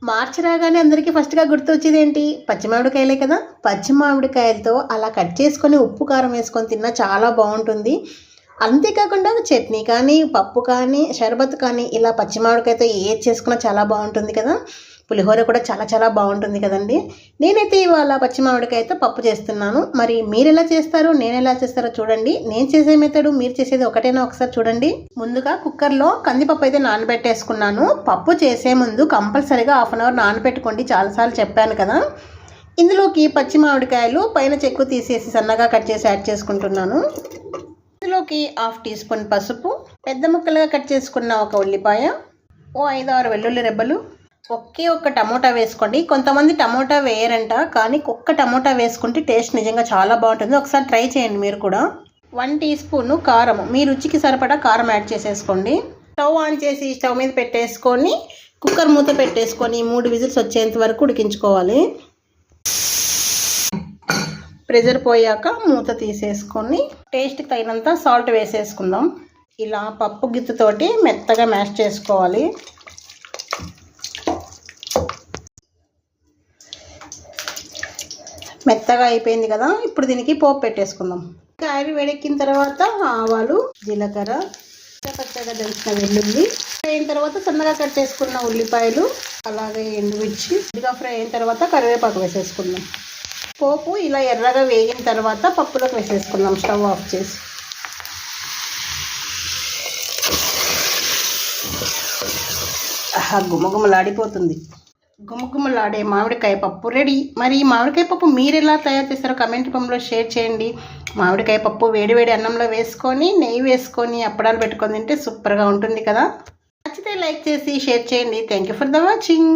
మార్చి రాగానే అందరికీ ఫస్ట్గా గుర్తొచ్చేది ఏంటి? పచ్చి మామిడికాయలే కదా. పచ్చి మామిడికాయలతో అలా కట్ చేసుకొని ఉప్పు కారం వేసుకొని తిన్నా చాలా బాగుంటుంది. అంతేకాకుండా చట్నీ కానీ, పప్పు కానీ, షర్బత్ కానీ ఇలా పచ్చి మామిడికాయతో ఏది చేసుకున్నా చాలా బాగుంటుంది కదా. పులిహోర కూడా చాలా చాలా బాగుంటుంది కదండి. నేనైతే ఇవాళ పచ్చి మామిడికాయతో పప్పు చేస్తున్నాను. మరి మీరు ఎలా చేస్తారో, నేను ఎలా చేస్తారో చూడండి. నేను చేసే మెథడు మీరు చేసేది ఒకటేనా ఒకసారి చూడండి. ముందుగా కుక్కర్లో కందిపప్పు అయితే నానబెట్టేసుకున్నాను. పప్పు చేసే ముందు కంపల్సరీగా 1/2 అవర్ నానబెట్టుకోండి, చాలాసార్లు చెప్పాను కదా. ఇందులోకి పచ్చి మామిడికాయలు పైన చెక్కు తీసేసి సన్నగా కట్ చేసి యాడ్ చేసుకుంటున్నాను. ఇందులోకి 1/2 టీ స్పూన్ పసుపు, పెద్ద ముక్కలుగా కట్ చేసుకున్న ఒక ఉల్లిపాయ, 5-6 వెల్లుల్లి రెబ్బలు, ఒక్క టమోటా వేసుకోండి. కొంతమంది టమోటా వేయరంట, కానీ ఒక్క టమోటా వేసుకుంటే టేస్ట్ నిజంగా చాలా బాగుంటుంది. ఒకసారి ట్రై చేయండి మీరు కూడా. 1 టీ స్పూన్ కారం, మీ రుచికి సరిపడా కారం యాడ్ చేసేసుకోండి. స్టవ్ ఆన్ చేసి స్టవ్ మీద పెట్టేసుకొని కుక్కర్ మూత పెట్టేసుకొని 3 విజిల్స్ వచ్చేంత వరకు ఉడికించుకోవాలి. ప్రెషర్ పోయాక మూత తీసేసుకొని టేస్ట్కి తగినంత సాల్ట్ వేసేసుకుందాం. ఇలా పప్పు గిత్తుతోటి మెత్తగా మ్యాష్ చేసుకోవాలి. మెత్తగా అయిపోయింది కదా. ఇప్పుడు దీనికి పోపు పెట్టేసుకుందాం. ఆయిల్ వేడెక్కిన తర్వాత ఆవాలు, జీలకర్ర, పచ్చగా దంచిన వెల్లుల్లి అయిన తర్వాత సన్నగా కట్ చేసుకున్న ఉల్లిపాయలు, అలాగే ఎండుమిర్చి కొద్దిగా ఫ్రై అయిన తర్వాత కరివేపాకు వేసేసుకుందాం. పోపు ఇలా ఎర్రగా వేగిన తర్వాత పప్పులోకి వేసేసుకుందాం. స్టవ్ ఆఫ్ చేసి గుమగుమలాడిపోతుంది. గుమగుమలాడే మామిడికాయ పప్పు రెడీ. మరి ఈ మామిడికాయ పప్పు మీరు ఎలా తయారు చేస్తారో కమెంట్ రూపంలో షేర్ చేయండి. మామిడికాయ పప్పు వేడివేడి అన్నంలో వేసుకొని నెయ్యి వేసుకొని అప్పడాలు పెట్టుకొని తింటే సూపర్గా ఉంటుంది కదా. నచ్చితే లైక్ చేసి షేర్ చేయండి. Thank you for the watching.